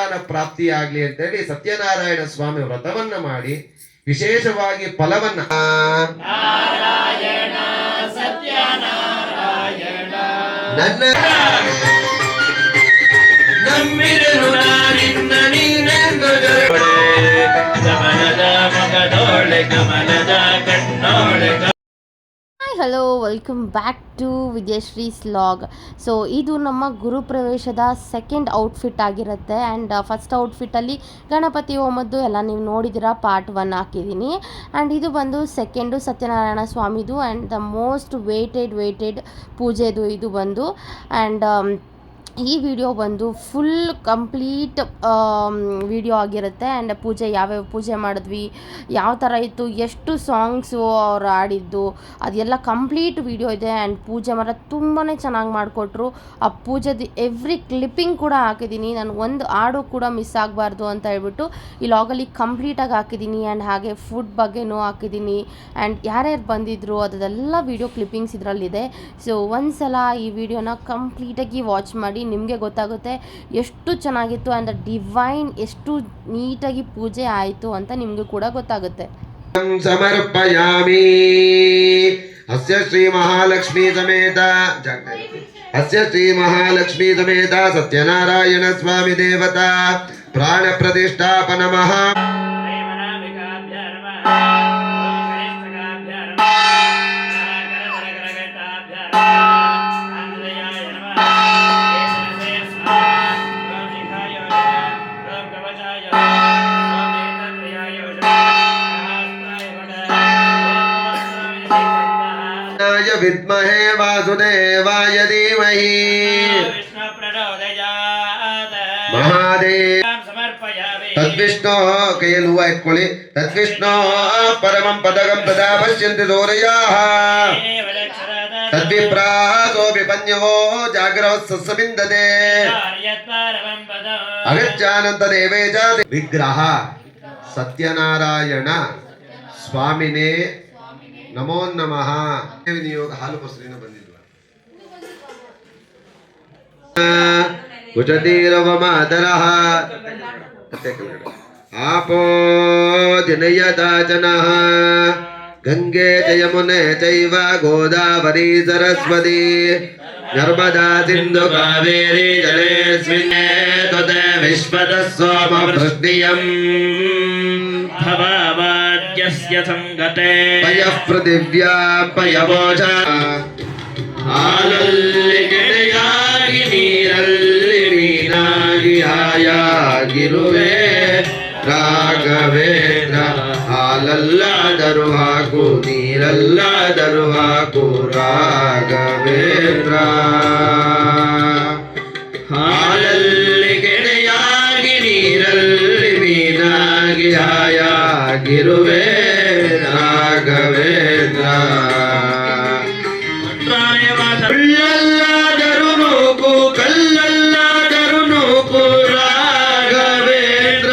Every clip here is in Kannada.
ಸಂತಾನ ಪ್ರಾಪ್ತಿಯಾಗ್ಲಿ ಅಂತೇಳಿ ಸತ್ಯನಾರಾಯಣ ಸ್ವಾಮಿ ವ್ರತವನ್ನ ಮಾಡಿ ವಿಶೇಷವಾಗಿ ಫಲವನ್ನ ನನ್ನ hello, welcome back to Vidyashree's log. So ಇದು ನಮ್ಮ ಗುರುಪ್ರವೇಶದ ಸೆಕೆಂಡ್ ಔಟ್ಫಿಟ್ ಆಗಿರುತ್ತೆ. ಆ್ಯಂಡ್ ಫಸ್ಟ್ ಔಟ್ಫಿಟ್ಟಲ್ಲಿ ಗಣಪತಿ ಹೋಮದ್ದು ಎಲ್ಲ ನೀವು ನೋಡಿದಿರ, ಪಾರ್ಟ್ 1 ಹಾಕಿದ್ದೀನಿ. ಆ್ಯಂಡ್ ಇದು ಬಂದು ಸೆಕೆಂಡು ಸತ್ಯನಾರಾಯಣ ಸ್ವಾಮಿದು ಆ್ಯಂಡ್ ದ ಮೋಸ್ಟ್ ವೇಟೆಡ್ ಪೂಜೆದು ಇದು ಬಂದು. ಆ್ಯಂಡ್ ಈ ವಿಡಿಯೋ ಬಂದು ಫುಲ್ ಕಂಪ್ಲೀಟ್ ವಿಡಿಯೋ ಆಗಿರುತ್ತೆ. ಆ್ಯಂಡ್ ಪೂಜೆ ಯಾವ್ಯಾವ ಪೂಜೆ ಮಾಡಿದ್ವಿ, ಯಾವ ಥರ ಇತ್ತು, ಎಷ್ಟು ಸಾಂಗ್ಸು ಅವ್ರು ಆಡಿದ್ದು, ಅದೆಲ್ಲ ಕಂಪ್ಲೀಟ್ ವಿಡಿಯೋ ಇದೆ. ಆ್ಯಂಡ್ ಪೂಜೆ ಮಾತ್ರ ತುಂಬಾ ಚೆನ್ನಾಗಿ ಮಾಡಿಕೊಟ್ರು. ಆ ಪೂಜೆದು ಎವ್ರಿ ಕ್ಲಿಪ್ಪಿಂಗ್ ಕೂಡ ಹಾಕಿದ್ದೀನಿ. ನಾನು ಒಂದು ಹಾಡು ಕೂಡ ಮಿಸ್ ಆಗಬಾರ್ದು ಅಂತ ಹೇಳ್ಬಿಟ್ಟು ಈ ಲಾಗಲ್ಲಿ ಕಂಪ್ಲೀಟಾಗಿ ಹಾಕಿದ್ದೀನಿ. ಆ್ಯಂಡ್ ಹಾಗೆ ಫುಡ್ ಬಗ್ಗೆನೂ ಹಾಕಿದ್ದೀನಿ. ಆ್ಯಂಡ್ ಯಾರ್ಯಾರು ಬಂದಿದ್ದರು ಅದೆಲ್ಲ ವಿಡಿಯೋ ಕ್ಲಿಪ್ಪಿಂಗ್ಸ್ ಇದರಲ್ಲಿದೆ. ಸೊ ಒಂದ್ಸಲ ಈ ವಿಡಿಯೋನ ಕಂಪ್ಲೀಟಾಗಿ ವಾಚ್ ಮಾಡಿ, ನಿಮಗೆ ಗೊತ್ತಾಗುತ್ತೆ ಎಷ್ಟು ಚೆನ್ನಾಗಿತ್ತು ಆ್ಯಂಡ್ ಡಿವೈನ್ ಎಷ್ಟು ನೀಟಾಗಿ ಪೂಜೆ ಆಯಿತು ಅಂತ ನಿಮಗೂ ಕೂಡ ಗೊತ್ತಾಗುತ್ತೆ. ಸಮರ್ಪಯಾಮಿ ಅಸ್ಯ ಶ್ರೀ ಮಹಾಲಕ್ಷ್ಮೀ ಸಮೇತ ಸತ್ಯನಾರಾಯಣ ಸ್ವಾಮಿ ದೇವತಾ ಪ್ರಾಣ ಪ್ರತಿಷ್ಠಾಪನ ಮಹಾ ವಿದ್ಮಹೇ ವಾಸುದೇವಾಯ ಧೀಮಹಿ ಮಹಾದೇವ ತದ್ವಿಷ್ಣೋ ಕೈಯಲ್ಲಿ ಹೂವ ಇಟ್ಕೊಳ್ಳಿ. ತದ್ವಿಷ್ಣೋ ಪರಮಂ ಪದಗಂ ತದಾ ಪಶ್ಯಂತಿ ಸೂರ್ಯಾಃ ತದ್ವಿಪ್ರಾಸೋ ವಿಪನ್ಯವೋ ಜಾಗ್ರವತ್ ಸಸ್ಸಮಿಂದತೆ ಅಗಚ್ಚಾನಂತ ದೇವೇಜ ವಿಗ್ರಹ ಸತ್ಯನಾರಾಯಣ ಸ್ವಾಮಿನೇ ನಮೋ ನಮಃ. ವಿನಿಯೋಗ ಹಾಲು ಮೊಸರಿನ ಬಂದಿಲ್ವ? ಕುಚತೀರವಮಾದರಃ ಆಪೋ ದಿನಯದಾಚನಃ ಗಂಗೆ ಯಮುನೆ ಚೈವ ಗೋದಾವರಿ ಸರಸ್ವತಿ ನರ್ಮದಾ ಸಿಂಧು ಕಾವೇರಿ ಜಲೇಸ್ಮಿನ್ ತದೇ ವಿಶ್ವದ ಸೋಮ ವೃಷ್ಟಿಯಂ ಭವಾವಾದ್ಯಸ್ಯ ಸಂಗತೆ ಪಯಃ ಪೃಥಿವ್ಯಾಂ ಪಯವೋಚ ಹಾಲಲ್ಲಿ ಗೆಳೆಯಾಗಿ ನೀರಲ್ಲಿ ಮೀನಾಗಿ ಹಾಯಾಗಿರುವೆ ರಾಘವೇಂದ್ರ. ಹಾಲಲ್ಲಾದರೂ ಹಾಕು ನೀರಲ್ಲಾದರೂ ಹಾಕು ರಾಘವೇಂದ್ರ. ಹಾಲಲ್ಲಿ ಗೆಳೆಯಾಗಿ ನೀರಲ್ಲಿ ಮೀನಾಗಿ ಹಾಯಾಗಿರುವೆ ರಾಘವೇಂದ್ರ. ಕಲ್ಲಲ್ಲಾದರೂ ನೂಕು ಕಲ್ಲಲ್ಲಾದರೂ ನೂಕು ರಾಘವೇಂದ್ರ.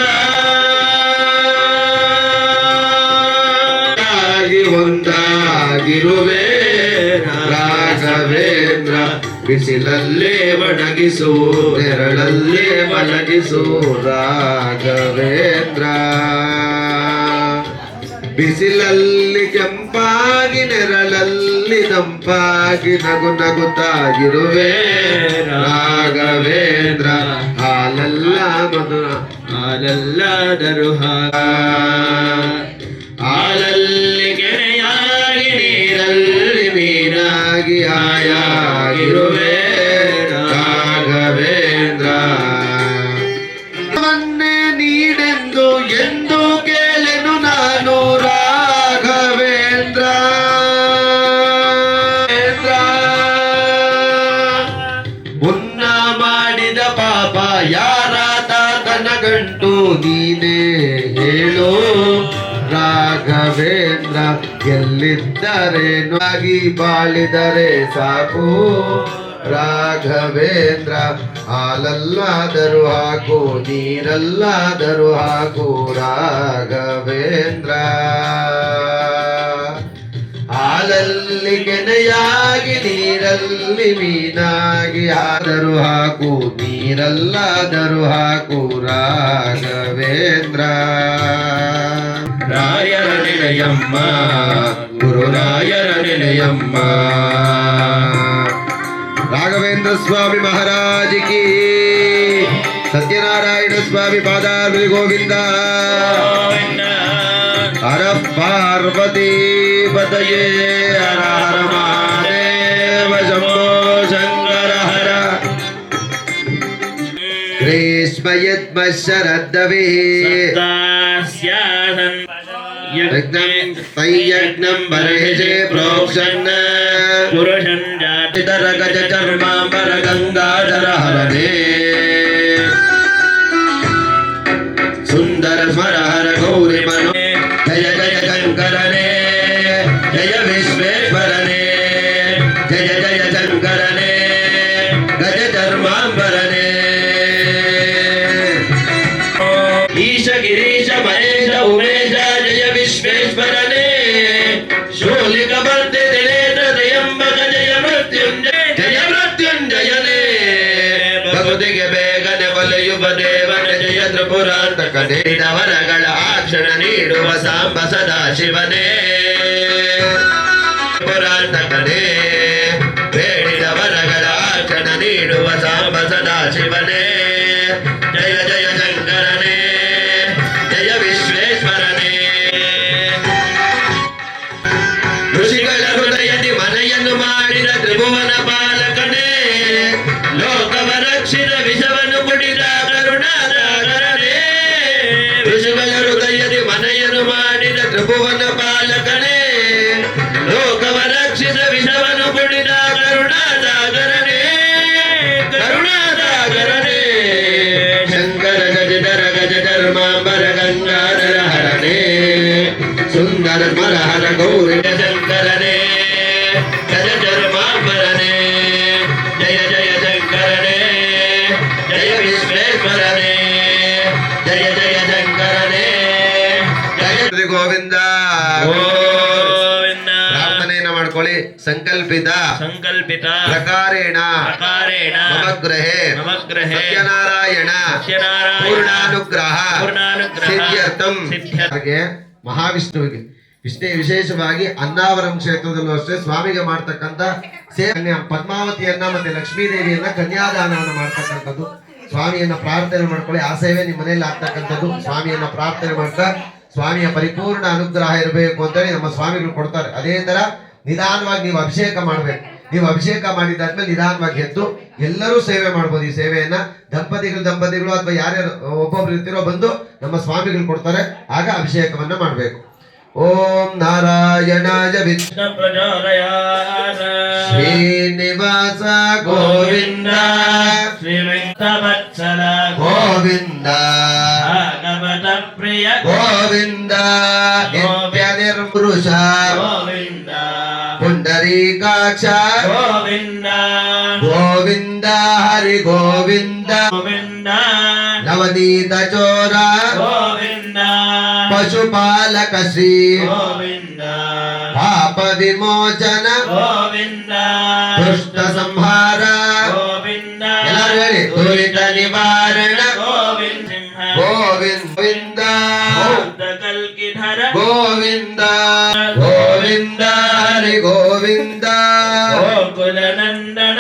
ಒಂದಾಗಿರುವೆ ರಾಘವೇಂದ್ರ. ಬಿಸಿಲಲ್ಲೇ ಒಣಗಿಸು ನೆರಳಲ್ಲೇ ಮಲಗಿಸು ರಾಘವೇಂದ್ರ. ಬಿಸಿಲಲ್ಲಿ ಕೆಂಪಾಗಿ ನೆರಳಲ್ಲಿ ತಂಪಾಗಿ ನಗು ನಗುತ್ತಾಗಿರುವೆ ರಾಘವೇಂದ್ರ. ಹಾಲಲ್ಲ ಮಧುರ ಹಾಲಲ್ಲಾದರೂ ಹಾಲಲ್ಲಿ ಗೆಳೆಯಾಗಿ ನೀರಲ್ಲಿ ಮೀನಾಗಿ ಹಾಯಾಗಿರುವೆ ರಾಘವೇಂದ್ರ. ವನ್ನೇ ನೀಡೆಂದು ಎಂದು ಕೇಳೆನು ನಾನು ರಾಘವೇಂದ್ರ. ಮುನ್ನ ಮಾಡಿದ ಪಾಪ ಯಾರ ತಾತನ ಗಂಟು ನೀನೇ ಹೇಳು ರಾಘವೇಂದ್ರ. ಎಲ್ಲಿದ್ದರೇನು ಆಗಿ ಬಾಳಿದರೆ ಸಾಕು ರಾಘವೇಂದ್ರ. ಹಾಲಲ್ಲಾದರೂ ಹಾಕು ನೀರಲ್ಲಾದರೂ ಹಾಕು ರಾಘವೇಂದ್ರ. ಹಾಲ ಹಾಲಲ್ಲಿ ಕೆನೆಯಾಗಿ ನೀರಲ್ಲಿ ಮೀನಾಗಿ ಆದರೂ ಹಾಕು ನೀರಲ್ಲಾದರೂ ಹಾಕು ರಾಘವೇಂದ್ರ ರಾಯರ ನಿಲಯಮ್ಮ ಗುರುರಾಯರ ನಿಲಯಮ್ಮ ರಾಘವೇಂದ್ರ ಸ್ವಾಮಿ ಮಹಾರಾಜ್ ಕಿ ಸತ್ಯನಾರಾಯಣ ಸ್ವಾಮಿ ಪಾದಾರ್ಪಣೆ ಗೋವಿಂದ ಹರ ಪಾರ್ವತಿ ಪತಯೇ ಹರ ಹರ ಮಹಾದೇವ ಶಂಭೋ ಶಂಕರ ಹರ ಗ್ರೀಷ್ಮ ಯದ್ಮ ಶರದ್ದವೇ ಯಜ್ಞಂ ಬರಹಜೆ ಪ್ರೋಕ್ಷನ್ನ ಪುರುಷನ್ ಜಾತಿಧರ ಗಜ ಚರ್ಮಾಂಬರ ಗಂಗಾಧರ ಹರನೇ ಸುಂದರ ಸ್ಮರ ಹರ ಗೌರಿ ಮನೋ ಜಯ ಜಯ ಶಂಕರನೇ ಜಯ ವಿಶ್ವೇಶ್ವರನೇ ಜಯ ಜಯ ಶಂಕರನೇ ಗಜ ಚರ್ಮಾಂಬರನೇ ಈಶ ಗಿರೀಶ ಮಹೇಶ ಉಮೇಶ ಜಯ ವಿಶ್ವೇಶ್ವರನೇ ಶೂಲಿಕ ಬರ್ತೆ ದಿನೇಶ ತ್ರಯಂಬಕ ಜಯ ಮೃತ್ಯುಂಜಯನೇ ಭಗವತಿಗೆ ಬೇಗನೆ ಒಲೆಯುವ ದೇವನ ಜಯ ತ್ರಿಪುರಾಂತಕ ವರಗಳ ಆಕ್ಷಣ ನೀಡುವ ಸಾಂಬ ಸದಾ ಶಿವನೇ ಪುರಾಂತಕನೇ ಬೇಡಿದ ವರಗಳ ಆಕ್ಷಣ ನೀಡುವ ಸಾಂಬ ಸದಾ ಶಿವನೇ ಜಯ ಜಯ ಶಂಕರನೇ ಜಯ ವಿಶ್ವೇಶ್ವರನೇ ಋಷಿಗಳ ಹೃದಯದಿ ಮನೆಯನ್ನು ಮಾಡಿದ ತ್ರಿಭುವನ ಪಾಲಕನೇ ಲೋಕವ ರಕ್ಷಿತ ವಿಷವನ್ನು ಕುಡಿದ ಕರುಣಾಸಾಗರನೇ ಋಷಿಗಳ ಹೃದಯದಿ ಮನೆಯನ್ನು ಮಾಡಿದ ತ್ರಿಭುವನ ಪಾಲಕನೇ ಲೋಕವ ರಕ್ಷಿತ ವಿಷವನ್ನು ಕುಡಿದ ಕರುಣಾಸಾಗರನೇ ಕರುಣಾಸಾಗರನೇ ಶಂಕರ ಗಜಧರ ಗಜ ಧರ್ಮಾಂಬರ ಗಂಗಾಧರ ಹರನೇ ಸುಂದರ ಸ್ಮರ ಹರ ಗೌರಿ ಶಂಕರನೇ ಗಜ ಧರ್ಮಾಂಬರನೇ ಜಯ ಜಯ ಶಂಕರನೇ ಜಯ ವಿಶ್ವೇಶ್ವರನೇ ಜಯ ಜಯ ಶಂಕರನೇ ಜಯ ಶ್ರೀ ಗೋವಿಂದ ಪ್ರಾರ್ಥನೆಯನ್ನ ಮಾಡ್ಕೊಳ್ಳಿ ಸಂಕಲ್ಪಿತ ಪ್ರಕಾರೇಣ ನವಗ್ರಹೇ ಸತ್ಯನಾರಾಯಣ ಪೂರ್ಣಾನುಗ್ರಹ ಸಿದ್ಧ್ಯರ್ಥಂ ಹಾಗೆ ಮಹಾವಿಷ್ಣುವಿಗೆ ವಿಶೇಷವಾಗಿ ಅನ್ನಾವರಂ ಕ್ಷೇತ್ರದಲ್ಲೂ ಅಷ್ಟೇ ಸ್ವಾಮಿಗೆ ಮಾಡ್ತಕ್ಕಂಥ ಪದ್ಮಾವತಿಯನ್ನ ಮತ್ತೆ ಲಕ್ಷ್ಮೀದೇವಿಯನ್ನ ಕನ್ಯಾದಾನವನ್ನು ಮಾಡ್ತಕ್ಕಂಥದ್ದು ಸ್ವಾಮಿಯನ್ನ ಪ್ರಾರ್ಥನೆ ಮಾಡ್ಕೊಳ್ಳಿ ಆ ಸೇವೆ ನಿಮ್ಮ ಮನೆಯಲ್ಲಿ ಆಗ್ತಕ್ಕಂಥದ್ದು ಸ್ವಾಮಿಯನ್ನ ಪ್ರಾರ್ಥನೆ ಮಾಡ್ತಾ ಸ್ವಾಮಿಯ ಪರಿಪೂರ್ಣ ಅನುಗ್ರಹ ಇರಬೇಕು ಅಂತೇಳಿ ನಮ್ಮ ಸ್ವಾಮಿಗಳು ಕೊಡ್ತಾರೆ. ಅದೇ ತರ ನಿಧಾನವಾಗಿ ನೀವು ಅಭಿಷೇಕ ಮಾಡ್ಬೇಕು. ನೀವು ಅಭಿಷೇಕ ಮಾಡಿದಾದ್ಮೇಲೆ ನಿಧಾನವಾಗಿ ಎದ್ದು ಎಲ್ಲರೂ ಸೇವೆ ಮಾಡ್ಬೋದು. ಈ ಸೇವೆಯನ್ನ ದಂಪತಿಗಳು ಅಥವಾ ಯಾರ್ಯಾರು ಒಬ್ಬೊಬ್ರು ಇರ್ತಿರೋ ಬಂದು ನಮ್ಮ ಸ್ವಾಮಿಗಳು ಕೊಡ್ತಾರೆ. ಆಗ ಅಭಿಷೇಕವನ್ನ ಮಾಡ್ಬೇಕು. ಓಂ ನಾರಾಯಣಾಯ ವಿಷ್ಣು ಪ್ರಚೋದಯಾತ್ ಶ್ರೀನಿವಾಸ ಗೋವಿಂದ ಶ್ರೀ ವೆಂಕಟವತ್ಸಲ ಗೋವಿಂದ ಭಾಗವತ ಪ್ರಿಯ ಗೋವಿಂದ ನಿತ್ಯ ನಿರ್ಮೃಷ ಗೋವಿಂದ ಪುಂಡರೀಕಾಕ್ಷ ಗೋವಿಂದ ಗೋವಿಂದ ಹರಿ ಗೋವಿಂದ ಗೋವಿಂದ ನವನೀತ ಚೋರ ಗೋವಿಂದ ಪಶುಪಾಲಕ ಶ್ರೀ ಗೋವಿಂದ ಪಾಪ ವಿಮೋಚನ ಗೋವಿಂದ ದುಷ್ಟ ಸಂಹಾರ ಗೋವಿಂದ ಎಲ್ಲರೂ ಹೇಳಿ ದುರಿತ ನಿವಾರಣ ಗೋವಿಂದ ಗೋವಿಂದ ಕಲ್ಕಿಧರ ಗೋವಿಂದ ಗೋವಿಂದ ಹರಿ ಗೋವಿಂದ ಗೋಕುಲ ನಂದನ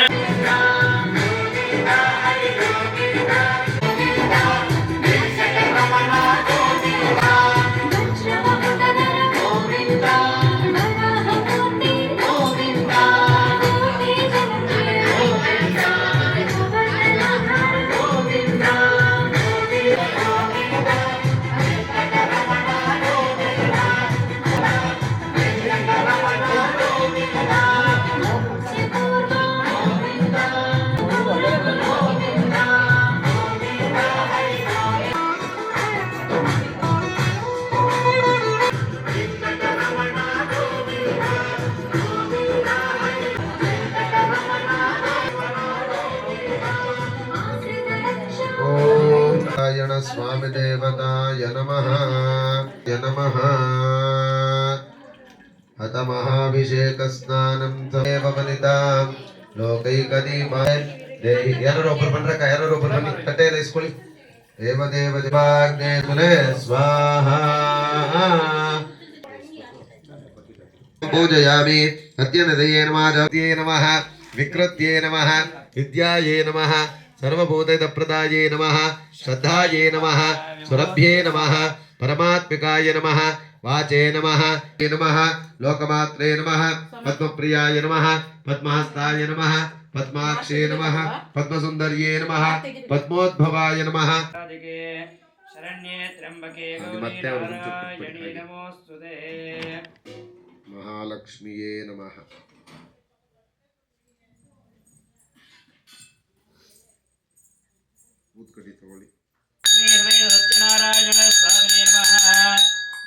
स्वामी देवताय नमः नमः अथ महाभिषेकस्नानं समेव वनितां लोकैकदीपाय देहि यारो ऊपर बन रखा यारो ऊपर बनी कटे ले इसको देव देव देवाग्ने तुले स्वाहा पूजयामि सत्यनदये नमः जपये नमः विकृत्ये नमः विद्याये नमः सर्वभूतहितप्रदाये नमः श्रद्धाये नमः सुरभ्ये नमः परमात्मिकाय नमः वाचे नमः लोकमात्रे नमः पद्मप्रियाय नमः पद्महस्ताय नमः पद्माक्षे नमः पद्मसुंदर्ये नमः पद्मोद्भवाय नमः शरण्ये त्र्यंबके गौरी नारायणी नमोस्तुते महालक्ष्मीये नमः ऊत्कटी तगोळ्ळि सत्यनारायण स्वामी नमः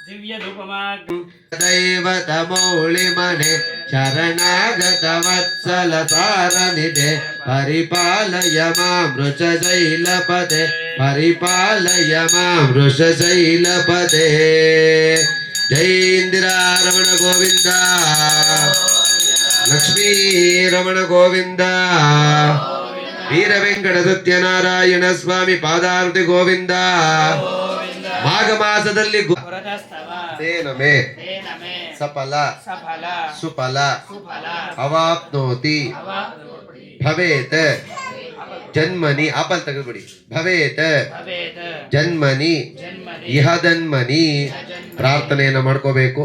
दिव्य धूपमाग्नि दैवतमौलिमणे शरणागत वत्सल सारनिधे परिपालय मां वृषशैलपदे परिपालय मां वृषशैलपदे जय इंदिरा रमण गोविंद लक्ष्मी रमण गोविंद वीर वेंकट सत्यनारायण स्वामी पादारति गोविंद माघ मासದಲ್ಲಿ तेनमे सफल सुफल अवाप्नोति भवेत जन्मनि आपल तगबिಡಿ ಭವೇತ್ ಜನ್ಮನಿ ಇಹದನ್ಮನಿ ಪ್ರಾರ್ಥನೆಯನ್ನು ಮಾಡ್ಕೋಬೇಕು.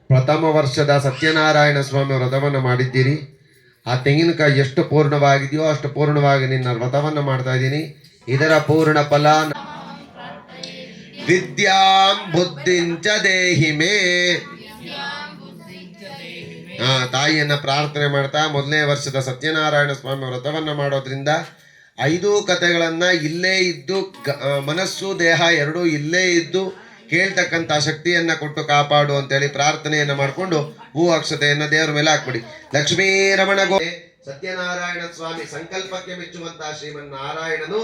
ಪ್ರಥಮ ವರ್ಷದ ಸತ್ಯನಾರಾಯಣ ಸ್ವಾಮಿ ವ್ರತವನ್ನು ಮಾಡಿದ್ದೀರಿ. ಆ ತೆಂಗಿನಕಾಯಿ ಎಷ್ಟು ಪೂರ್ಣವಾಗಿದೆಯೋ ಅಷ್ಟು ಪೂರ್ಣವಾಗಿ ನಿನ್ನ ವ್ರತವನ್ನು ಮಾಡ್ತಾ ಇದ್ದೀನಿ. ಇದರ ಪೂರ್ಣ ಫಲ ವಿದ್ಯಾಂ ಬುದ್ಧಿಂಚ ದೇಹಿ ಮೇ. ತಾಯಿಯನ್ನ ಪ್ರಾರ್ಥನೆ ಮಾಡ್ತಾ ಮೊದಲನೇ ವರ್ಷದ ಸತ್ಯನಾರಾಯಣ ಸ್ವಾಮಿ ವ್ರತವನ್ನು ಮಾಡೋದ್ರಿಂದ 5 ಕಥೆಗಳನ್ನ ಇಲ್ಲೇ ಇದ್ದು ಮನಸ್ಸು ದೇಹ ಎರಡೂ ಇಲ್ಲೇ ಇದ್ದು ಕೇಳ್ತಕ್ಕಂಥ ಶಕ್ತಿಯನ್ನ ಕೊಟ್ಟು ಕಾಪಾಡು ಅಂತೇಳಿ ಪ್ರಾರ್ಥನೆಯನ್ನ ಮಾಡಿಕೊಂಡು ಹೂ ಅಕ್ಷತೆಯನ್ನ ದೇವರ ಮೇಲೆ ಹಾಕ್ಬಿಡಿ. ಲಕ್ಷ್ಮೀ ರಮಣ ಸತ್ಯನಾರಾಯಣ ಸ್ವಾಮಿ ಸಂಕಲ್ಪಕ್ಕೆ ಮೆಚ್ಚುವಂತಹ ಶ್ರೀಮನ್ನಾರಾಯಣನು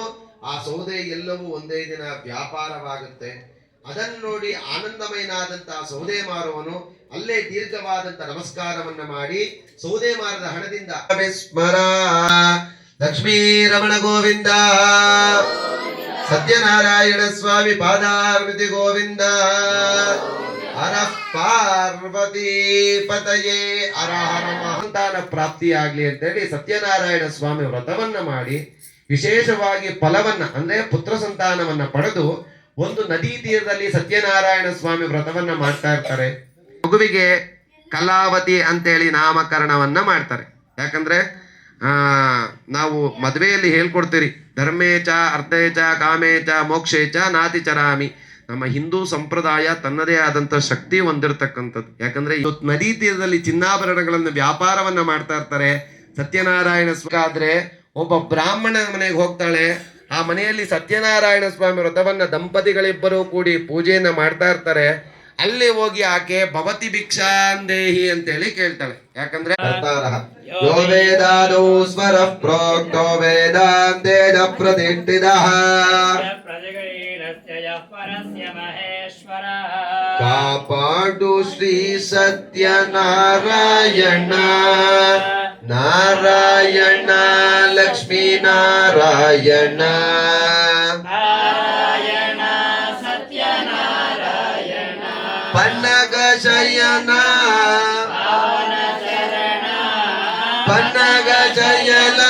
ಆ ಸೌದೆ ಎಲ್ಲವೂ ಒಂದೇ ದಿನ ವ್ಯಾಪಾರವಾಗುತ್ತೆ. ಅದನ್ನು ನೋಡಿ ಆನಂದಮಯನಾದಂತಹ ಸೌದೆ ಮಾರುವನು ಅಲ್ಲೇ ದೀರ್ಘವಾದಂತ ನಮಸ್ಕಾರವನ್ನ ಮಾಡಿ ಸೌದೆ ಮಾರದ ಹಣದಿಂದ ಸ್ಮರ ಲಕ್ಷ್ಮೀ ರಮಣ ಗೋವಿಂದ ಸತ್ಯನಾರಾಯಣ ಸ್ವಾಮಿ ಪಾದಾರ್ವಿತಿ ಗೋವಿಂದ ಹರ ಪಾರ್ವತಿ ಪತಯೇ ಹರ ಹರ ಸಂತಾನ ಪ್ರಾಪ್ತಿಯಾಗ್ಲಿ ಅಂತೇಳಿ ಸತ್ಯನಾರಾಯಣ ಸ್ವಾಮಿ ವ್ರತವನ್ನ ಮಾಡಿ ವಿಶೇಷವಾಗಿ ಫಲವನ್ನ ಅಂದ್ರೆ ಪುತ್ರ ಸಂತಾನವನ್ನ ಪಡೆದು ಒಂದು ನದಿ ತೀರದಲ್ಲಿ ಸತ್ಯನಾರಾಯಣ ಸ್ವಾಮಿ ವ್ರತವನ್ನ ಮಾಡ್ತಾ ಇರ್ತಾರೆ. ಮಗುವಿಗೆ ಕಲಾವತಿ ಅಂತೇಳಿ ನಾಮಕರಣವನ್ನ ಮಾಡ್ತಾರೆ. ಯಾಕಂದ್ರೆ ನಾವು ಮದುವೆಯಲ್ಲಿ ಹೇಳ್ಕೊಡ್ತೀರಿ ಧರ್ಮೇಚ ಅರ್ಥೇಚ ಕಾಮೇಚ ಮೋಕ್ಷೇಚ ನಾತಿ ಚರಾಮಿ. ನಮ್ಮ ಹಿಂದೂ ಸಂಪ್ರದಾಯ ತನ್ನದೇ ಆದಂತ ಶಕ್ತಿ ಹೊಂದಿರತಕ್ಕಂಥದ್ದು. ಯಾಕಂದ್ರೆ ಇವತ್ತು ನದಿ ತೀರದಲ್ಲಿ ಚಿನ್ನಾಭರಣಗಳನ್ನು ವ್ಯಾಪಾರವನ್ನ ಮಾಡ್ತಾ ಇರ್ತಾರೆ. ಸತ್ಯನಾರಾಯಣ ಸ್ವಾಮಿ ಆದ್ರೆ ಒಬ್ಬ ಬ್ರಾಹ್ಮಣ ಮನೆಗೆ ಹೋಗ್ತಾಳೆ. ಆ ಮನೆಯಲ್ಲಿ ಸತ್ಯನಾರಾಯಣ ಸ್ವಾಮಿ ವ್ರತವನ್ನ ದಂಪತಿಗಳಿಬ್ಬರೂ ಕೂಡಿ ಪೂಜೆಯನ್ನ ಮಾಡ್ತಾ ಇರ್ತಾರೆ. ಅಲ್ಲಿ ಹೋಗಿ ಆಕೆ ಭವತಿ ಭಿಕ್ಷಾಂದೇಹಿ ಅಂತೇಳಿ ಕೇಳ್ತಾಳೆ. ಯಾಕಂದ್ರೆ ಯೋ ವೇದಾದೋ ಸ್ವರ ಪ್ರೋಕ್ತೋ ವೇದಾಂತೇಜ ಪ್ರತಿಷ್ಠಿತಃ ಕಾಪಾಡು ಶ್ರೀ ಸತ್ಯನಾರಾಯಣ ನಾರಾಯಣ ಲಕ್ಷ್ಮೀ ನಾರಾಯಣ ಪನ್ನಗ ಶಯನ ಪನ್ನಗ ಶಯನ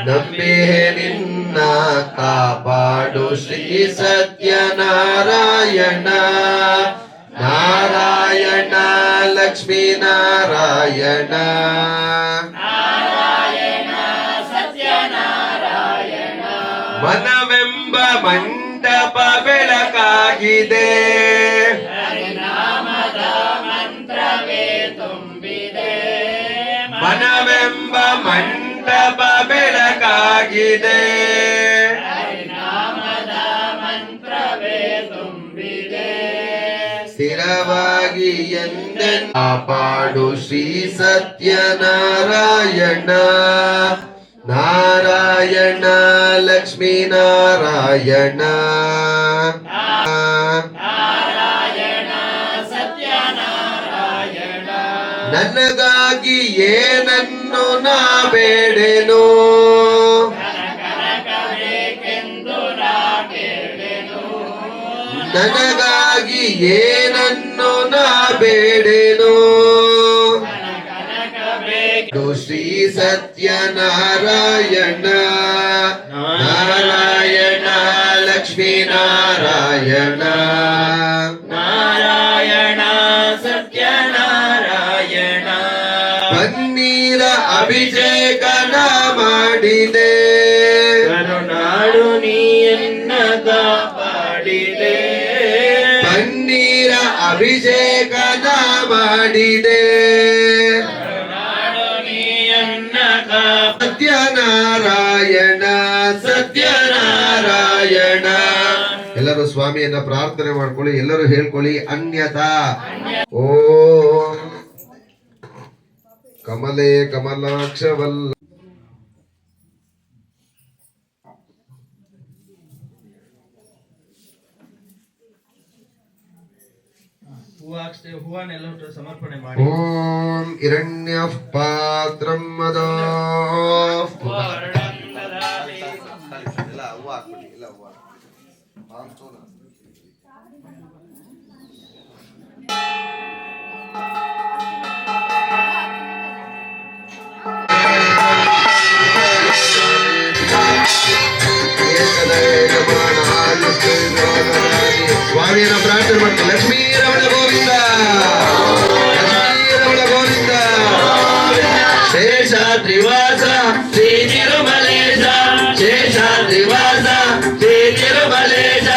ನಂಬೆ ನಿನ್ನ ಕಾಪಾಡು ಶ್ರೀ ಸತ್ಯನಾರಾಯಣ ನಾರಾಯಣ ಲಕ್ಷ್ಮೀ ನಾರಾಯಣ ಮನವೆಂಬ ಮಂಟಪ ಬೆಳಕಾಗಿದೆ ಮನವೆಂಬ ಮಂಟಪ ಬೆಳಕಾಗಿದೆ ಸ್ಥಿರವಾಗಿ ಎಂದೆ ಕಾಪಾಡು ಶ್ರೀ ಸತ್ಯನಾರಾಯಣ ನಾರಾಯಣ ಲಕ್ಷ್ಮೀ ನಾರಾಯಣ ನನಗಾಗಿ ಏನನ್ನು ನಾ ಬೇಡೆನು, ನನಗಾಗಿ ಏನನ್ನು ನಾ ಬೇಡೆನು. ಶ್ರೀ ಸತ್ಯನಾರಾಯಣ ನಾರಾಯಣ ಲಕ್ಷ್ಮೀ ನಾರಾಯಣ ನಾರಾಯಣ ಸತ್ಯನಾರಾಯಣ ಪನ್ನೀರ ಅಭಿಷೇಕನ ಮಾಡಿದೆ, ಕರುನಾಡು ನೀಯನ್ನ ಕಾಪಾಡಿದೆ. ಪನ್ನೀರ ಅಭಿಷೇಕನ ಮಾಡಿದೆ. ಕರುನಾಡು ನೀಯನ್ನ ಸತ್ಯನಾರಾಯಣ ಸತ್ಯನಾರಾಯಣ. ಎಲ್ಲರೂ ಸ್ವಾಮಿಯನ್ನ ಪ್ರಾರ್ಥನೆ ಮಾಡ್ಕೊಳ್ಳಿ, ಎಲ್ಲರೂ ಹೇಳ್ಕೊಳ್ಳಿ. ಅನ್ಯತಾ ಓಂ ಕಮಲೇ ಕಮಲಾಕ್ಷವಲ್ಲ. ಹೂವನ್ನೆಲ್ಲ ಸಮರ್ಪಣೆ ಮಾಡಿ. ಓಂ ಹಿರಣ್ಯ ಪಾತ್ರಂ ಮದೋ ಸ್ವಾಮಿಯನ್ನ ಪ್ರಾರ್ಥನೆ ಮಾಡ್ತಾರೆ. ಲಕ್ಷ್ಮೀ ರಮಣ ಗೋವಿಂದ, ಲಕ್ಷ್ಮೀ ರಮಣ ಗೋವಿಂದ. ಶೇಷಾದ್ರಿವಾಸ ಶ್ರೀ ತಿರುಮಲೇಶ, ಶೇಷಾದ್ರಿವಾಸ ಶ್ರೀ ತಿರುಮಲೇಶ,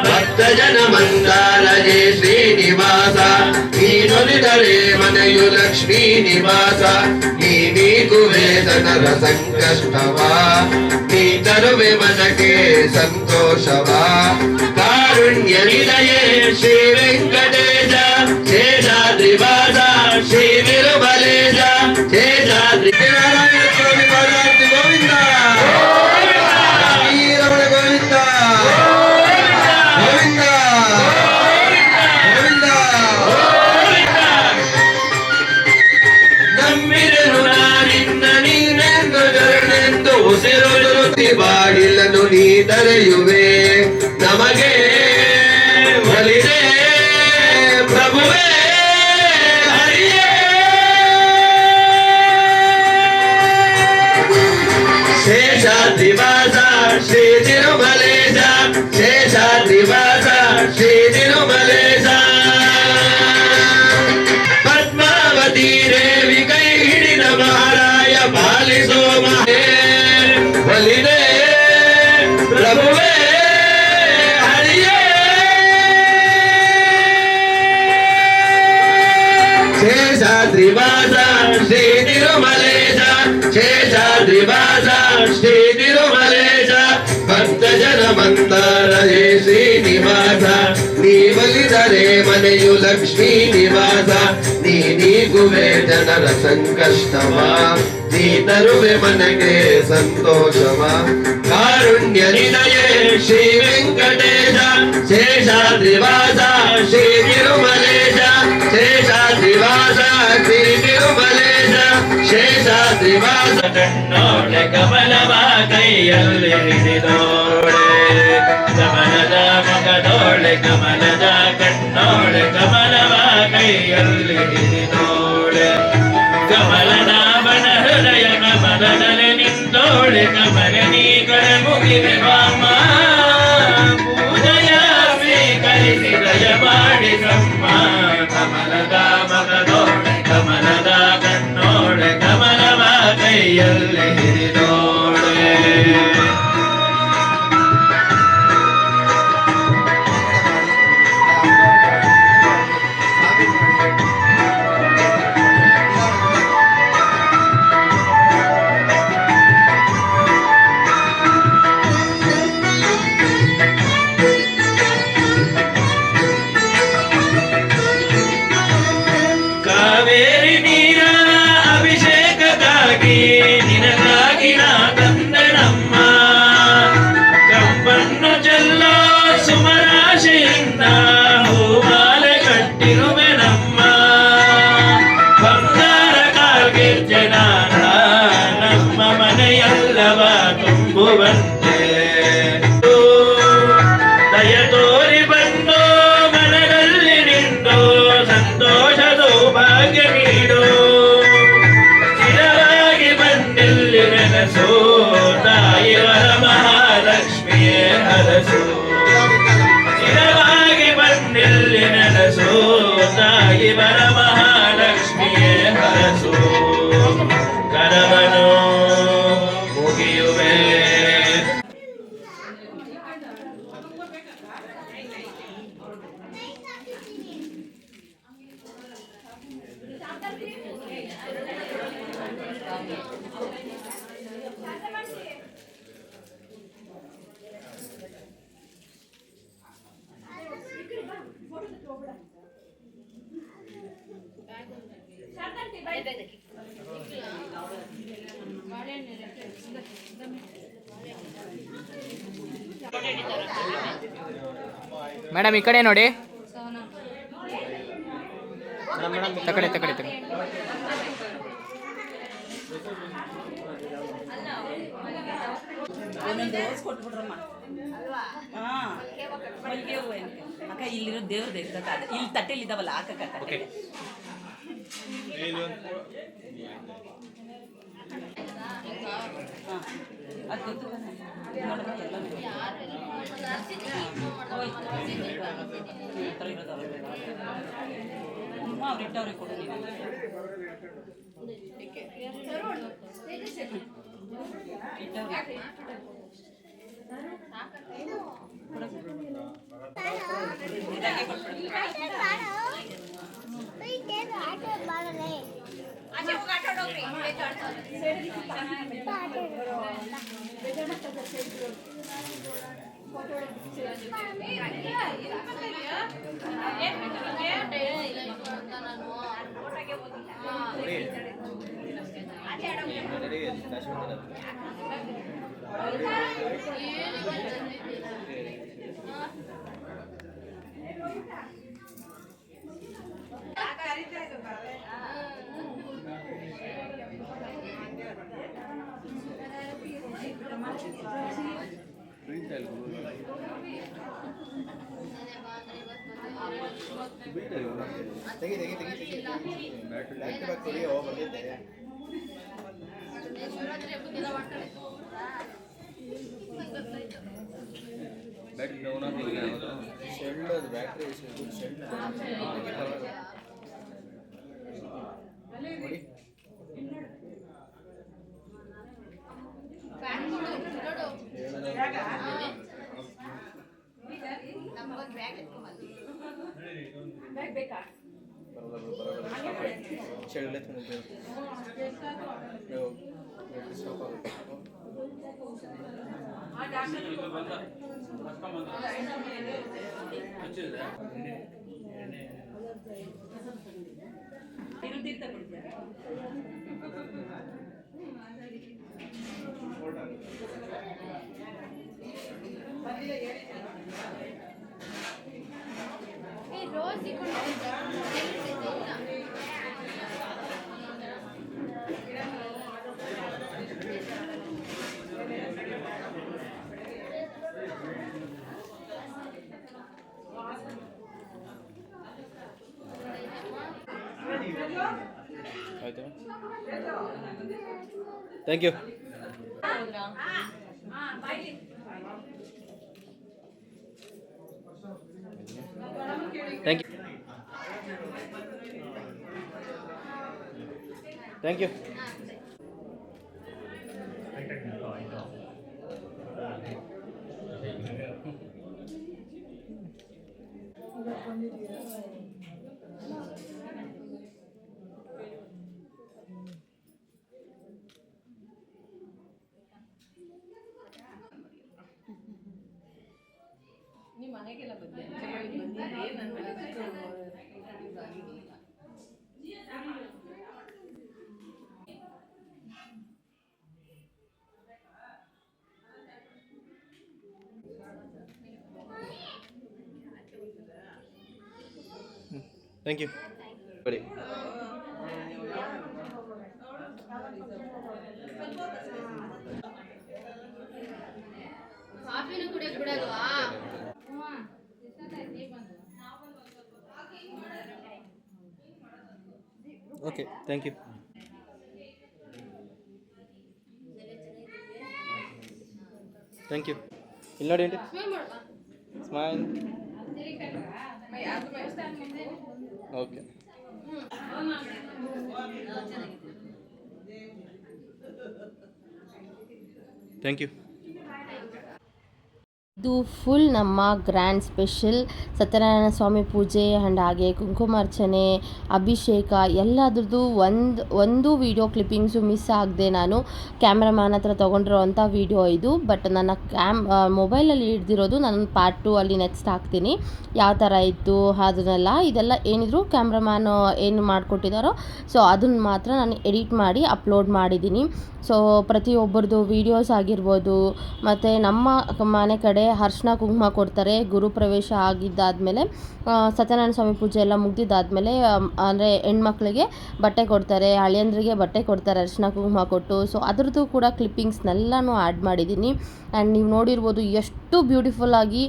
ಭಕ್ತ ಜನ ಮಂದಾಲಯೇ ಶ್ರೀನಿವಾಸ, ನೀನೊಲಿದರೆ ಮನೆಯು ಲಕ್ಷ್ಮೀ ನಿವಾಸ. ನೀ ನೀಗುವೆ ಜನರ ಸಂಕಷ್ಟವ, ನೀ ತರುವೆ ಮನಕ್ಕೆ ಸಂತೋಷವ. ಕಾರುಣ್ಯ ನಿಲಯೇ ಶ್ರೀ ವೆಂಕಟೇಶ, ಶೇಷಾದ್ರಿವಾಸ ಶ್ರೀ ತಿರುಮಲೇಶ, ಶೇಷಾದ್ರಿ ನಾರಾಯಣ ಸ್ವಾಮಿ ಪಾದಾರ್ತಿ ಗೋವಿಂದ, ಲಕ್ಷ್ಮೀ ರಮಣ ಗೋವಿಂದ ಗೋವಿಂದ ಗೋವಿಂದ. ನಂಬಿದರು ನಾನಿನ್ನ ನೀನೆಂದು ಜರನೆಂದು ಉಸಿರು ಬಾಗಿಲನ್ನು ನೀ ತೆರೆಯುವೆ, ನಮಗೆ ಒಲಿದೆ ಪ್ರಭುವೇ ಹರಿಯೇ. ಶೇಷಾದ್ರಿವಾಸ ಶ್ರೀ ತಿರುಮಲೇಶ, ಶೇಷಾದ್ರಿವಾಸ ಶ್ರೀ ತಿರುಮಲೇಶ. ಪದ್ಮಾವತಿ ದೇವಿ ಕೈ ಹಿಡಿದ ಮಹಾರಾಯ ಪಾಲಿಸೋ ಮಹೇ ಒಲಿದೆ ಪ್ರಭುವೇ ಹರಿಯೇ. ಶೇಷಾದ್ರಿವಾಸ ಶ್ರೀ ತಿರುಮಲೇಶ, ಶೇಷಾದ್ರಿವಾಸ ಶ್ರೀ ತಿರುಮಲೇಶ, ಭಕ್ತ ಜನ ಮಂದಾಲಯೇ ಶ್ರೀನಿವಾಸ, ನೀ ಒಲಿದರೆ ಮನೆಯು ಲಕ್ಷ್ಮೀ ನಿವಾಸ. ನೀ ನೀಗುವೆ ಜನರ ಸಂಕಷ್ಟವ, ನೀ ತರುವೆ ಮನೆಗೆ ಸಂತೋಷವ. ಕಾರುಣ್ಯ ನಿಲಯೇ ಶ್ರೀ ವೆಂಕಟೇಶ, ಶೇಷಾದ್ರಿವಾಸ ಶ್ರೀ ತಿರುಮಲೇಶ, ಶೇಷಾದ್ರಿವಾಸ ಶ್ರೀ ತಿರುಮಲೇಶ, ಶೇಷಾದ್ರಿವಾಸ. ಕಣ್ಣೋಳೆ ಕಮಲವ ಕೈಯಲ್ಲಿ ಹಿಡಿದೋಳೆ, ಕಮಲದ ಮಗದೋಳೆ ಕಮಲದ ಕಣ್ಣೋಳೆ ಕಮಲವ ಕೈಯಲ್ಲಿ ಹಿಡಿದೋಳೆ. ಕಮಲನಾಭನ ಹೃದಯ ಕಮಲದಲ್ಲಿ ನಿಂತೋಳೆ, ಕಮಲ ನೀ ಕಡೆ ಮುಗಿವೆ ವಾಮ. ಪೂಜೆಯ ಸ್ವೀಕರಿಸಿ ದಯ ಮಾಡಿ ಬ್ರಹ್ಮ, ಕಮಲದ ಮಗದೋಳೆ ಕಮಲದ ಕಣ್ಣೋಳೆ ಕಮಲವ ಕೈಯಲ್ಲಿ ಹಿಡಿದೋಳೆ. ಎಲ್ಲವ ತುಂಬುವಂತೆ ದಯ ತೋರಿ ಬಂದು ಮನದಲ್ಲಿ ನಿಂದು ಸಂತೋಷ ಸೌಭಾಗ್ಯ ನೀಡು ಸ್ಥಿರವಾಗಿ ಬಂದಿಲ್ಲಿ ನೆನಸು ತಾಯಿ ವರಮಹಾಲಕ್ಷ್ಮಿಯೇ ಹರಸು ಸ್ಥಿರವಾಗಿ ಬಂದಿಲ್ಲಿ ನೆನಸು ತಾಯಿ ವರಮಹಾಲಕ್ಷ್ಮಿಯೇ ಹರಸು ಕರವನು ಮುಗಿಯುವೆ ಮೇಡಮ್ ಈ ಕಡೆ ನೋಡಿ. ತಕಡೆ ತಕಡೆ ತಕಡೆ. ಒಂದೊಂದು ರೋಸ್ ಕೊಟ್ಬಿಡ್ರಮ್ಮ. ಹಾಂ ಮಲ್ಲಿಗೆ ಹೂವು ಅಕ್ಕ ಇಲ್ಲಿರೋ ದೇವ್ರದ್ದು ಇರ್ತಕ್ಕ ಅದು ಇಲ್ಲಿ ತಟ್ಟೆಲಿ ಇದಾವಲ್ಲ ಹಾಕಕ್ಕ ಓಕೆ. ಹಾಂ ಅದು ಗೊತ್ತು ನೋಡಮ್ಮ ಎಲ್ಲ ಥರ ಇರೋದಲ್ಲ ಅವ್ರು ಇಟ್ಟವ್ರಿಗೆ ಕೊಡು ನೀವು ಇಟ್ಟವ್ರಿಗೆ ಬ್ಯಾಟ್ರಿ ಡೌನ್ ಆಗಿ ಶೆಲ್ಡ್ ಅದು ಬ್ಯಾಟ್ರಿ ಶೆಲ್ಡ್ ನೋಡಿ ಶೆಲ್ಡ್ ಸ್ಟಾಪ್ ಆಗುತ್ತೆ ಆಯ್ತಾ? Thank you. Thank you. Thank you. Thank you. ಬರೀ okay thank you. Thank you. ಇಲ್ಲಿ ನೋಡಿ aunty, smile. Okay. Thank you. ಇದು ಫುಲ್ ನಮ್ಮ ಗ್ರ್ಯಾಂಡ್ ಸ್ಪೆಷಲ್ ಸತ್ಯನಾರಾಯಣ ಸ್ವಾಮಿ ಪೂಜೆ ಆ್ಯಂಡ್ ಹಾಗೆ ಕುಂಕುಮಾರ್ಚನೆ, ಅಭಿಷೇಕ ಎಲ್ಲದ್ರದ್ದು ಒಂದು ವೀಡಿಯೋ ಕ್ಲಿಪ್ಪಿಂಗ್ಸು ಮಿಸ್ ಆಗದೆ ನಾನು ಕ್ಯಾಮ್ರಾಮ್ಯಾನ್ ಹತ್ರ ತೊಗೊಂಡಿರೋವಂಥ ವೀಡಿಯೋ ಇದು. ಬಟ್ ನನ್ನ ಮೊಬೈಲಲ್ಲಿ ಹಿಡ್ದಿರೋದು ನಾನು ಪಾರ್ಟ್ 2 ಅಲ್ಲಿ ನೆಕ್ಸ್ಟ್ ಹಾಕ್ತೀನಿ ಯಾವ ಥರ ಇತ್ತು ಅದನ್ನೆಲ್ಲ. ಇದೆಲ್ಲ ಏನಿದ್ರು ಕ್ಯಾಮ್ರಾಮ್ಯಾನ್ ಏನು ಮಾಡಿಕೊಟ್ಟಿದ್ದಾರೋ ಸೊ ಅದನ್ನು ಮಾತ್ರ ನಾನು ಎಡಿಟ್ ಮಾಡಿ ಅಪ್ಲೋಡ್ ಮಾಡಿದ್ದೀನಿ. ಸೊ ಪ್ರತಿಯೊಬ್ಬರದ್ದು ವೀಡಿಯೋಸ್ ಆಗಿರ್ಬೋದು, ಮತ್ತು ನಮ್ಮ ಮನೆ ಕಡೆ ಅರ್ಶಿನ ಕುಂಕುಮ ಕೊಡ್ತಾರೆ ಗುರುಪ್ರವೇಶ ಆಗಿದ್ದಾದಮೇಲೆ, ಸತ್ಯನಾರಾಯಣ ಸ್ವಾಮಿ ಪೂಜೆ ಎಲ್ಲ ಮುಗ್ದಿದ್ದಾದಮೇಲೆ, ಅಂದರೆ ಹೆಣ್ಮಕ್ಳಿಗೆ ಬಟ್ಟೆ ಕೊಡ್ತಾರೆ, ಹಳೆಯಂದ್ರಿಗೆ ಬಟ್ಟೆ ಕೊಡ್ತಾರೆ ಅರ್ಶಿನ ಕುಂಕುಮ ಕೊಟ್ಟು. ಸೊ ಅದ್ರದ್ದು ಕೂಡ ಕ್ಲಿಪ್ಪಿಂಗ್ಸ್ನೆಲ್ಲನೂ ಆ್ಯಡ್ ಮಾಡಿದ್ದೀನಿ. ಆ್ಯಂಡ್ ನೀವು ನೋಡಿರ್ಬೋದು ಎಷ್ಟು ಬ್ಯೂಟಿಫುಲ್ಲಾಗಿ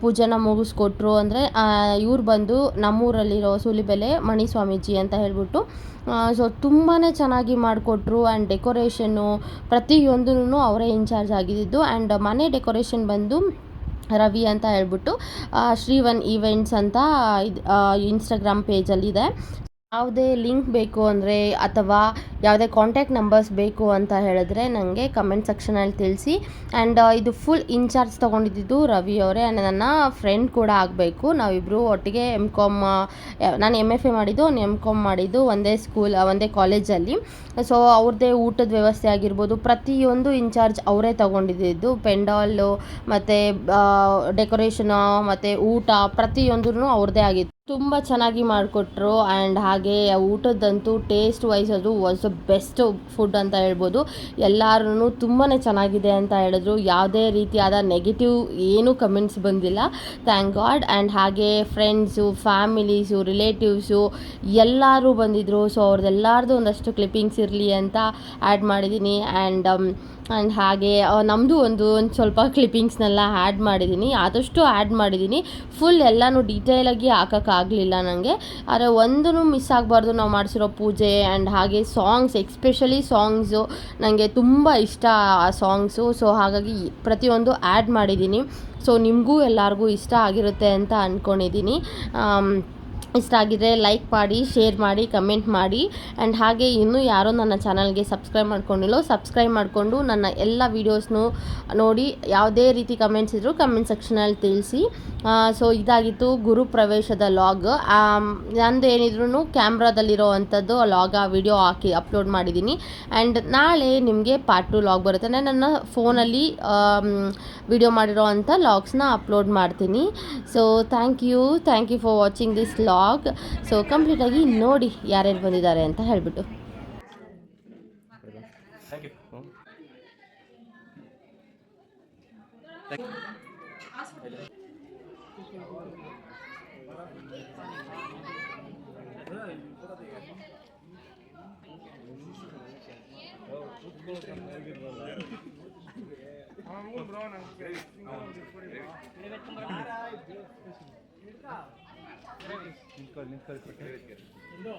ಪೂಜೆನ ಮುಗಿಸ್ಕೊಟ್ರು ಅಂದರೆ, ಇವ್ರು ಬಂದು ನಮ್ಮೂರಲ್ಲಿರೋ ಸೂಲಿಬೆಲೆ ಮಣಿ ಸ್ವಾಮೀಜಿ ಅಂತ ಹೇಳ್ಬಿಟ್ಟು ಸೊ ತುಂಬಾ ಚೆನ್ನಾಗಿ ಮಾಡಿಕೊಟ್ರು. ಆ್ಯಂಡ್ ಡೆಕೋರೇಷನ್ನು ಪ್ರತಿಯೊಂದೂ ಅವರೇ ಇನ್ಚಾರ್ಜ್ ಆಗಿದ್ದು. ಆ್ಯಂಡ್ ಮನೆ ಡೆಕೋರೇಷನ್ ಬಂದು ರವಿ ಅಂತ ಹೇಳ್ಬಿಟ್ಟು ಶ್ರೀವನ್ ಈವೆಂಟ್ಸ್ ಅಂತ ಇದು ಇನ್ಸ್ಟಾಗ್ರಾಮ್ ಪೇಜಲ್ಲಿದೆ. ಯಾವುದೇ ಲಿಂಕ್ ಬೇಕು ಅಂದರೆ ಅಥವಾ ಯಾವುದೇ ಕಾಂಟ್ಯಾಕ್ಟ್ ನಂಬರ್ಸ್ ಬೇಕು ಅಂತ ಹೇಳಿದ್ರೆ ನನಗೆ ಕಮೆಂಟ್ ಸೆಕ್ಷನಲ್ಲಿ ತಿಳಿಸಿ. ಆ್ಯಂಡ್ ಇದು ಫುಲ್ ಇನ್ಚಾರ್ಜ್ ತೊಗೊಂಡಿದ್ದು ರವಿ ಅವರೇ. ಆ್ಯಂಡ್ ನನ್ನ ಫ್ರೆಂಡ್ ಕೂಡ ಆಗಬೇಕು. ನಾವಿಬ್ಬರು ಒಟ್ಟಿಗೆ M.Com, ನಾನು MFA ಮಾಡಿದ್ದು, ಅವ್ನು M.Com ಮಾಡಿದ್ದು ಒಂದೇ ಕಾಲೇಜಲ್ಲಿ. ಸೊ ಅವ್ರದ್ದೇ ಊಟದ ವ್ಯವಸ್ಥೆ ಆಗಿರ್ಬೋದು ಪ್ರತಿಯೊಂದು ಇನ್ಚಾರ್ಜ್ ಅವರೇ ತೊಗೊಂಡಿದ್ದು. ಪೆಂಡಾಲು ಮತ್ತು ಡೆಕೋರೇಷನು ಮತ್ತು ಊಟ ಪ್ರತಿಯೊಂದೂ ಅವ್ರದ್ದೇ ಆಗಿತ್ತು. ತುಂಬ ಚೆನ್ನಾಗಿ ಮಾಡಿಕೊಟ್ರು. ಆ್ಯಂಡ್ ಹಾಗೆ ಊಟದ್ದಂತೂ ಟೇಸ್ಟ್ ವೈಸ್ ಅದು ವಾಸ್ ದ ಬೆಸ್ಟ್ ಫುಡ್ ಅಂತ ಹೇಳ್ಬೋದು. ಎಲ್ಲರೂ ತುಂಬಾ ಚೆನ್ನಾಗಿದೆ ಅಂತ ಹೇಳಿದ್ರು. ಯಾವುದೇ ರೀತಿಯಾದ ನೆಗೆಟಿವ್ ಏನೂ ಕಮೆಂಟ್ಸ್ ಬಂದಿಲ್ಲ, ಥ್ಯಾಂಕ್ ಗಾಡ್. ಆ್ಯಂಡ್ ಹಾಗೆ ಫ್ರೆಂಡ್ಸು, ಫ್ಯಾಮಿಲೀಸು, ರಿಲೇಟಿವ್ಸು ಎಲ್ಲರೂ ಬಂದಿದ್ದರು. ಸೊ ಅವ್ರದ್ದೆಲ್ಲರದು ಒಂದಷ್ಟು ಕ್ಲಿಪ್ಪಿಂಗ್ಸ್ ಇರಲಿ ಅಂತ ಆ್ಯಡ್ ಮಾಡಿದ್ದೀನಿ. ಆ್ಯಂಡ್ ಹಾಗೆ ನಮ್ಮದು ಒಂದು ಸ್ವಲ್ಪ ಕ್ಲಿಪ್ಪಿಂಗ್ಸ್ನೆಲ್ಲ ಆ್ಯಡ್ ಮಾಡಿದ್ದೀನಿ, ಆದಷ್ಟು ಆ್ಯಡ್ ಮಾಡಿದ್ದೀನಿ. ಫುಲ್ ಎಲ್ಲನೂ ಡೀಟೇಲಾಗಿ ಹಾಕೋಕ್ಕಾಗಲಿಲ್ಲ ನನಗೆ. ಆದರೆ ಒಂದೂ ಮಿಸ್ ಆಗಬಾರ್ದು ನಾವು ಮಾಡಿಸಿರೋ ಪೂಜೆ. ಆ್ಯಂಡ್ ಹಾಗೆ ಸಾಂಗ್ಸ್, ಎಕ್ಸ್ಪೆಷಲಿ ಸಾಂಗ್ಸು ನನಗೆ ತುಂಬ ಇಷ್ಟ ಆ ಸಾಂಗ್ಸು. ಸೊ ಹಾಗಾಗಿ ಪ್ರತಿಯೊಂದು ಆ್ಯಡ್ ಮಾಡಿದ್ದೀನಿ. ಸೊ ನಿಮಗೂ ಎಲ್ಲರಿಗೂ ಇಷ್ಟ ಆಗಿರುತ್ತೆ ಅಂತ ಅಂದ್ಕೊಂಡಿದ್ದೀನಿ. ಇಷ್ಟ ಆಗಿದ್ರೆ ಲೈಕ್ ಮಾಡಿ, ಶೇರ್ ಮಾಡಿ, ಕಮೆಂಟ್ ಮಾಡಿ. ಆ್ಯಂಡ್ ಹಾಗೆ ಇನ್ನೂ ಯಾರೋ ನನ್ನ ಚಾನಲ್ಗೆ ಸಬ್ಸ್ಕ್ರೈಬ್ ಮಾಡ್ಕೊಂಡಿಲ್ಲೋ ಸಬ್ಸ್ಕ್ರೈಬ್ ಮಾಡಿಕೊಂಡು ನನ್ನ ಎಲ್ಲ ವೀಡಿಯೋಸ್ನು ನೋಡಿ. ಯಾವುದೇ ರೀತಿ ಕಮೆಂಟ್ಸ್ ಇದ್ದರೂ ಕಮೆಂಟ್ ಸೆಕ್ಷನಲ್ಲಿ ತಿಳಿಸಿ. ಸೊ ಇದಾಗಿತ್ತು ಗುರುಪ್ರವೇಶದ ಲಾಗ್. ನಂದು ಏನಿದ್ರು ಕ್ಯಾಮ್ರಾದಲ್ಲಿರೋ ಅಂಥದ್ದು ವಿಡಿಯೋ ಹಾಕಿ ಅಪ್ಲೋಡ್ ಮಾಡಿದ್ದೀನಿ. ಆ್ಯಂಡ್ ನಾಳೆ ನಿಮಗೆ ಪಾರ್ಟ್ 2 ಲಾಗ್ ಬರುತ್ತೆ. ನನ್ನ ಫೋನಲ್ಲಿ ವಿಡಿಯೋ ಮಾಡಿರೋ ಅಂಥ ಲಾಗ್ಸ್ನ ಅಪ್ಲೋಡ್ ಮಾಡ್ತೀನಿ. So thank you for watching this vlog. So ಕಂಪ್ಲೀಟಾಗಿ ನೋಡಿ ಯಾರ್ಯಾರು ಬಂದಿದ್ದಾರೆ ಅಂತ ಹೇಳ್ಬಿಟ್ಟು. Thank you. ನಿಂತ್ಕೊಳ್ಳಿ